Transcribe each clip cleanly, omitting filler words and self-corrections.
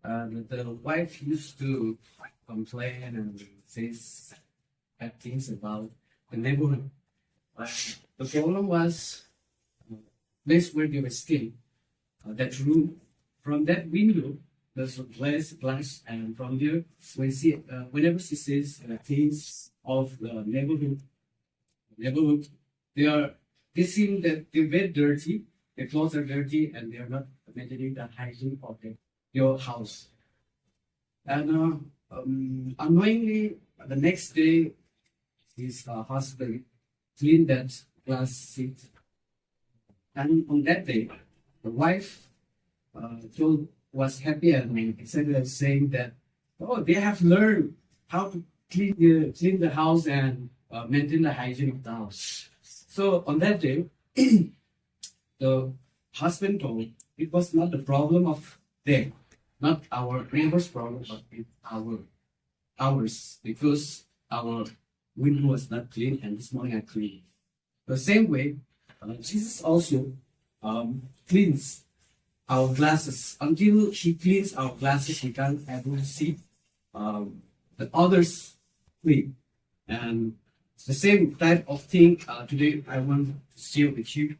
The wife used to complain and say bad things about the neighborhood. The problem was place where they were staying, that room. From that window, there's a glass, and from there, whenever she says things of the neighborhood, they are they seem that they're very dirty. Their clothes are dirty, and they are not maintaining the hygiene of your house. And unknowingly, the next day, his husband cleaned that glass seat. And on that day, the wife was happy and excited, saying that, oh, they have learned how to clean the house and maintain the hygiene of the house. So on that day, the husband told it was not the problem of them, not our neighbor's problem, but ours, because our window was not clean, and this morning I cleaned. The same way, Jesus also cleans our glasses. Until he cleans our glasses, we can't able to see the others clean. And the same type of thing today I want to share with you.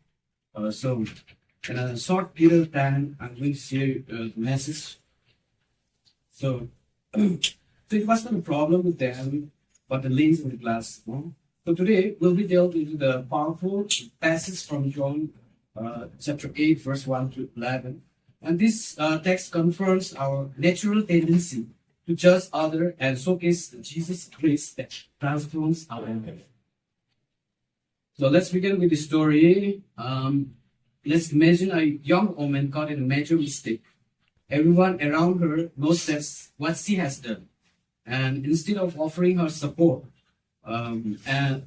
So in a short period of time, I'm going to share the message. So, so it was not a problem with them, but the lens in the glass. No? So today we'll be delved into the powerful passage from John chapter 8, verse 1 to 11. And this text confronts our natural tendency to judge others and showcase Jesus' grace that transforms our life. So let's begin with the story. Let's imagine a young woman caught in a major mistake. Everyone around her knows that's what she has done. And instead of offering her support, and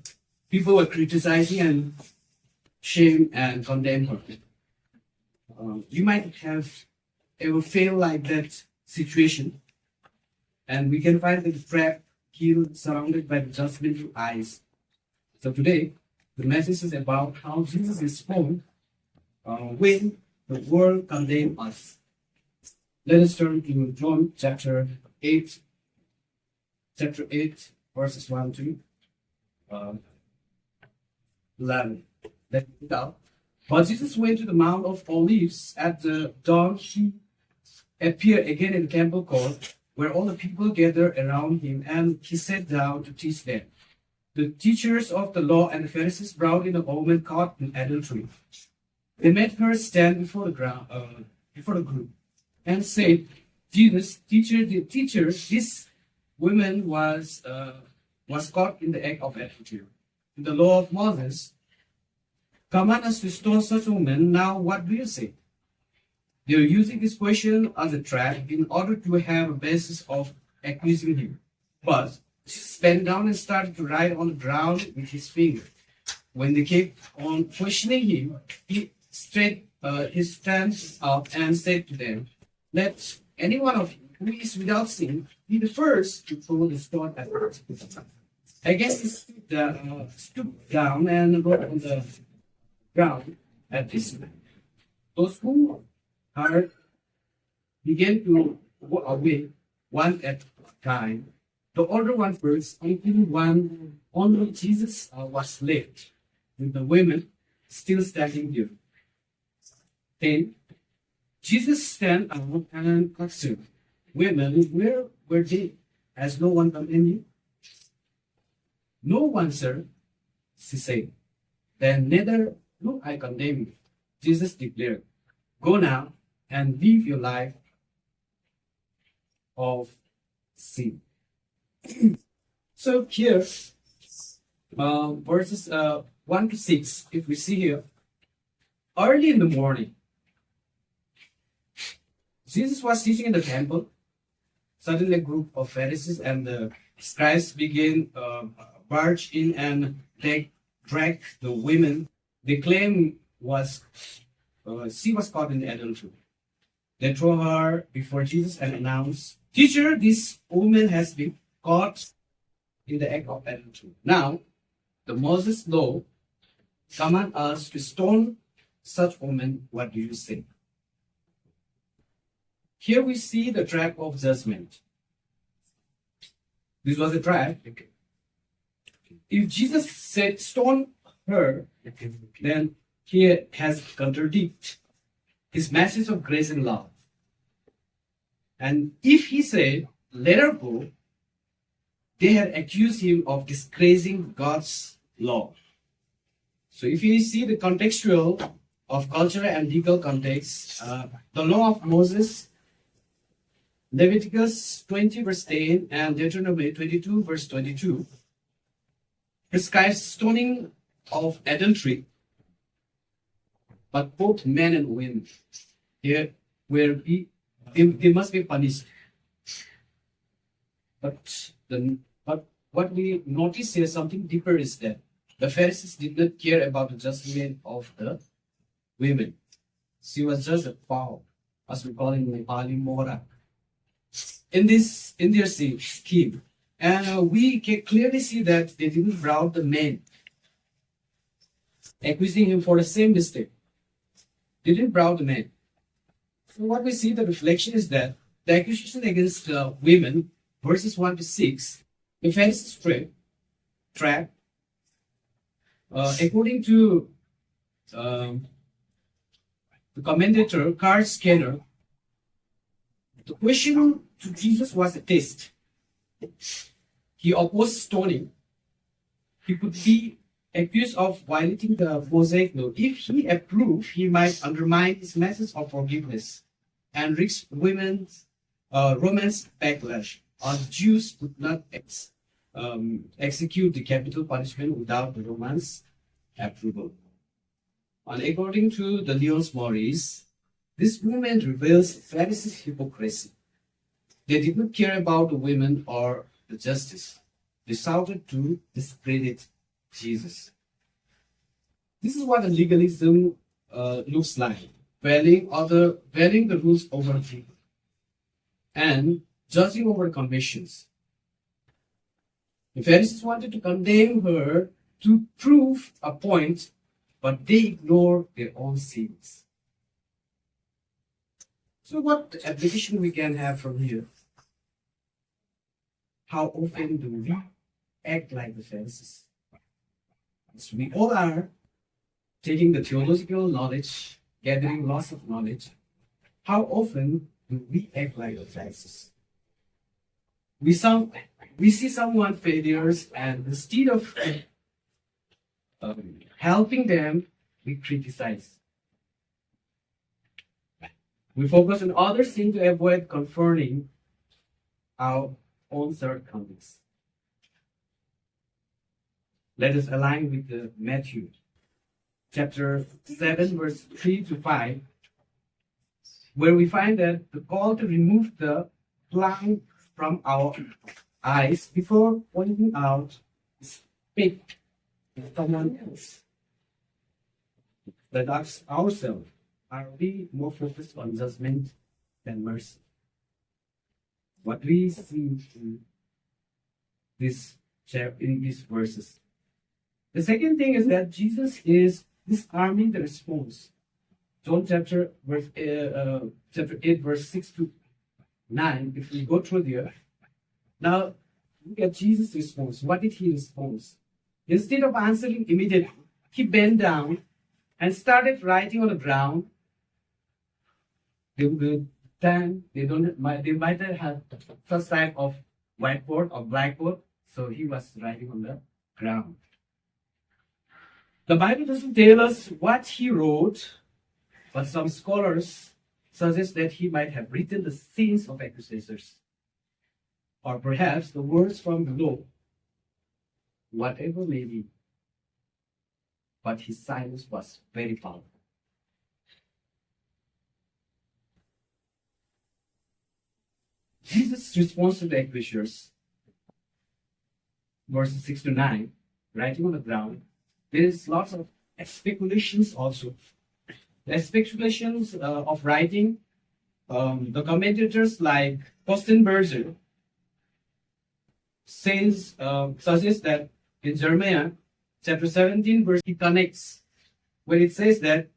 people were criticizing and shame and condemn her. You might have ever felt like that situation, and we can find the trap killed, surrounded by the judgmental eyes. So today, the message is about how Jesus responds when the world condemns us. Let us turn to John chapter 8, verses 1 to 11. Let's read it out. But Jesus went to the Mount of Olives at the dawn. He appeared again in the temple court, where all the people gathered around him, and he sat down to teach them. The teachers of the law and the Pharisees brought in a woman caught in adultery. They made her stand before the group, and said, "Jesus, teacher, this woman was caught in the act of adultery. In the law of Moses, command us to stone such a woman. Now, what do you say?" They are using this question as a trap in order to have a basis of accusing him. But Jesus bent down and started to write on the ground with his finger. When they kept on questioning him, he straightened his stance up and said to them, "Let any one of you who is without sin be the first to throw the stone at her." Again, he stooped down and wrote on the ground at this time. Those who heard began to go away one at a time, the older one first, until only Jesus was left, with the women still standing there. Then Jesus stand up and questioned, "Women, where were they? Has no one condemned you?" "No one, sir," she said. "Then neither do I condemn you," Jesus declared. "Go now and live your life of sin." So here, verses 1 to 6, if we see here, early in the morning, Jesus was teaching in the temple. Suddenly, a group of Pharisees and the scribes began barge in and drag the women. They claim she was caught in adultery. They throw her before Jesus and announce, "Teacher, this woman has been caught in the act of adultery. Now, the Moses law command us to stone such women. What do you say?" Here we see the trap of judgment. This was a trap. If Jesus said, stone her, then he has contradict his message of grace and love. And if he said, let her go, they had accused him of disgracing God's law. So if you see the contextual of cultural and legal context, the law of Moses, Leviticus 20 verse 10 and Deuteronomy 22 verse 22 prescribes stoning of adultery, but both men and women here they must be punished. But what we notice here, something deeper, is that the Pharisees did not care about the judgment of the women. She was just a fowl, as we call it in Nepali, mora. In their scheme, and we can clearly see that they didn't rout the men, accusing him for the same mistake. They didn't rout the men. So what we see, the reflection is that the accusation against women, verses 1 to 6, the Pharisees trap. According to the commentator Carl Skinner, the question to Jesus was a test. He opposed stoning. He could be accused of violating the Mosaic law. If he approved, he might undermine his message of forgiveness and risk Romans backlash. Or Jews could not execute the capital punishment without the Romans' approval. And according to the Leon's Maurice, this movement reveals Pharisees' hypocrisy. They did not care about the women or the justice. They shouted to discredit Jesus. This is what the legalism looks like: valuing the rules over people and judging over convictions. The Pharisees wanted to condemn her to prove a point, but they ignored their own sins. So what application we can have from here? How often do we act like the Pharisees? So we all are taking the theological knowledge, gathering lots of knowledge. How often do we act like the Pharisees? We see someone failures, and instead of helping them, we criticize. We focus on others sin to avoid confronting our own shortcomings. Let us align with Matthew chapter 7, verse 3 to 5, where we find that the call to remove the plank from our eyes before pointing out speak to someone else. Let us ask ourselves, are we more focused on judgment than mercy? What we see in these verses. The second thing is that Jesus is disarming the response. John chapter 8, verse 6 to 9. If we go through there, now look at Jesus' response. What did he respond? Instead of answering immediately, he bent down and started writing on the ground. They might have such type of whiteboard or blackboard, so he was writing on the ground. The Bible doesn't tell us what he wrote, but some scholars suggest that he might have written the sins of accusers, or perhaps the words from the law, whatever may be. But his silence was very powerful. Jesus' response to the accusers, verses 6 to 9, writing on the ground, there is lots of speculations also. The speculations of writing, the commentators like Kostenberger suggests that in Jeremiah chapter 17, verse, he connects where it says that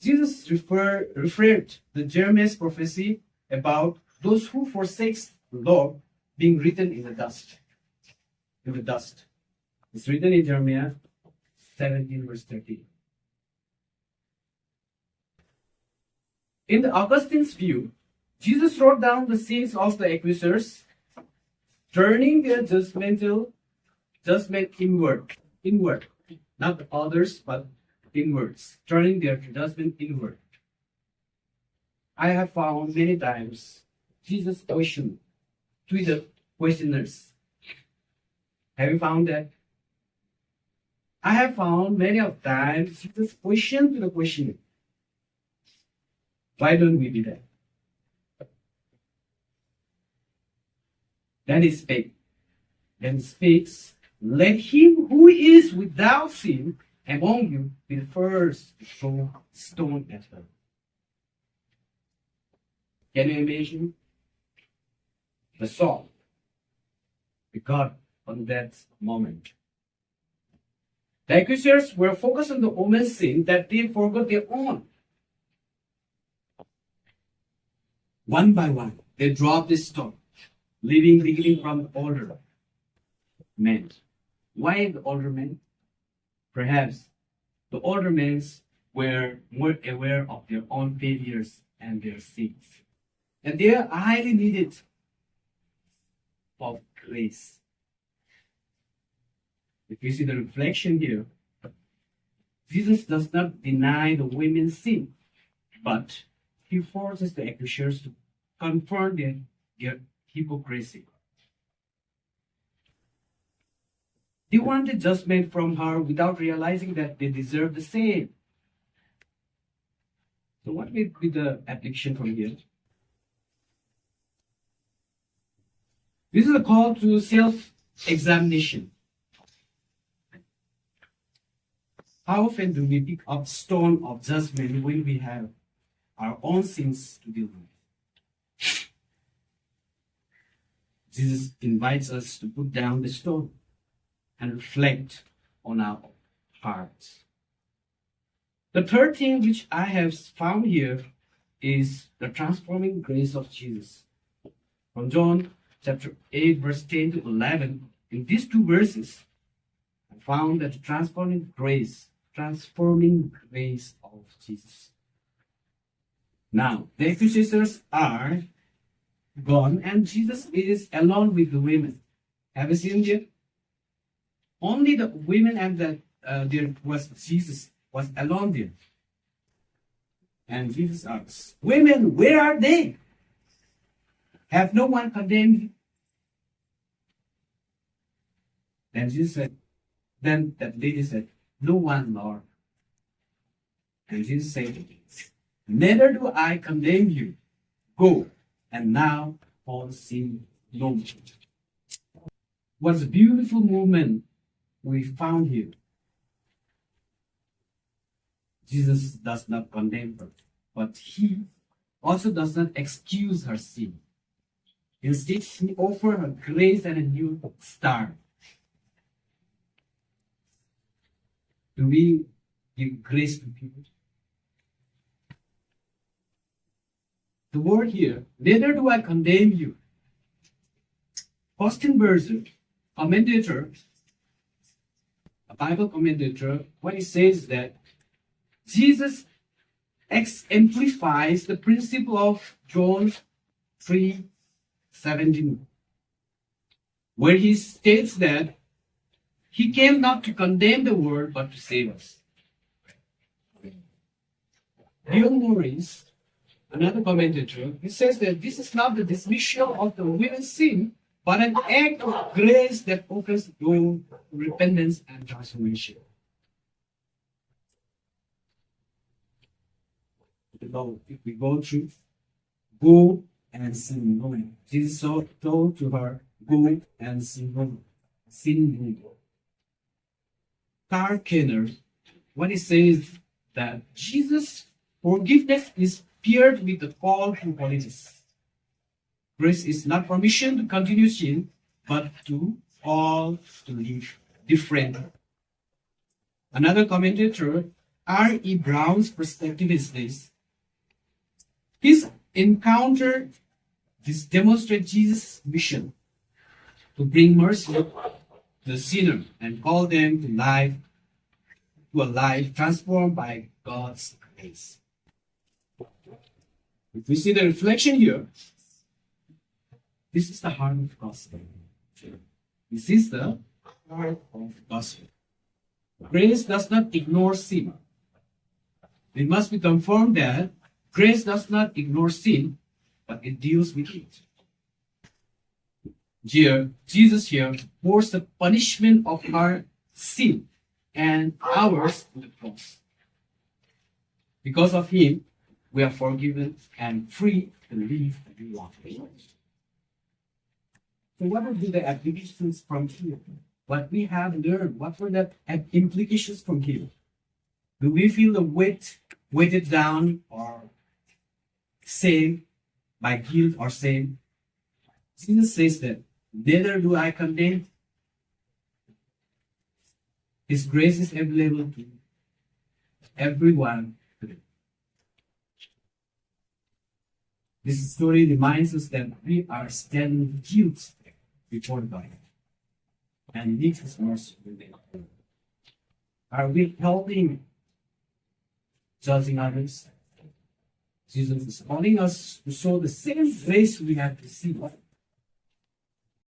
Jesus referred the Jeremiah's prophecy about those who forsakes the Lord being written in the dust. In the dust. It's written in Jeremiah 17, verse 13. In the Augustine's view, Jesus wrote down the sins of the accusers, turning their judgment inward, not the others, but inwards, turning their judgment inward. I have found many times Jesus questioned to the questioners. Have you found that? I have found many of times Jesus questioned to the questioner. Why don't we do that? Then he spake. Then he speaks, let him who is without sin among you be the first to throw stone at her. Can you imagine the song we got on that moment? The accusers were focused on the woman's sin that they forgot their own. One by one, they dropped the stone, beginning from the older men. Why the older men? Perhaps the older men were more aware of their own failures and their sins. And they are highly needed of grace. If you see the reflection here, Jesus does not deny the women's sin, but he forces the accusers to confront their hypocrisy. They wanted judgment from her without realizing that they deserve the same. So what will be the application from here? This is a call to self-examination. How often do we pick up stone of judgment when we have our own sins to deal with? Jesus invites us to put down the stone and reflect on our hearts. The third thing which I have found here is the transforming grace of Jesus. From John chapter 8, verse 10 to 11, in these two verses, I found that the transforming grace of Jesus. Now, the accusers are gone and Jesus is alone with the women. Have you seen it? Only the women and there was Jesus was alone there. And Jesus asks, women, where are they? Have no one condemned you? Then that lady said, no one, Lord. And Jesus said, neither do I condemn you. Go, and now all sin no more. What a beautiful movement we found here. Jesus does not condemn her, but he also does not excuse her sin. Instead, he offers her grace and a new start. Do we give grace to people? The word here, neither do I condemn you. Austin Berger, commentator, a Bible commentator, what he says that Jesus exemplifies the principle of John 3:17, where he states that he came not to condemn the world, but to save us. Leon Morris, another commentator, he says that this is not the dismissal of the women's sin, but an act of grace that opens the door to repentance and transformation. If we go through, go and sin no more. Jesus told to her, go and sin no more. Sin no more. Karl Kenner, when he says that Jesus' forgiveness is paired with the call to holiness. Grace is not permission to continue sin, but to all to live different. Another commentator, R.E. Brown's perspective is this. His encounter this demonstrates Jesus' mission to bring mercy to the sinner and call them to a life transformed by God's grace. If we see the reflection here, this is the heart of gospel. This is the heart of gospel. Grace does not ignore sin. It must be confirmed that grace does not ignore sin, but it deals with it. Here, Jesus here pours the punishment of our sin and ours to the cross. Because of him, we are forgiven and free to live a new life. So what would be the applications from here? What we have learned, what were the implications from here? Do we feel the weighted down or saved by guilt or shame? Jesus says that, neither do I condemn. His grace is available to everyone today. This story reminds us that we are standing guilt before God and need His mercy within. Are we helping judging others? Jesus is calling us to show the same grace we have received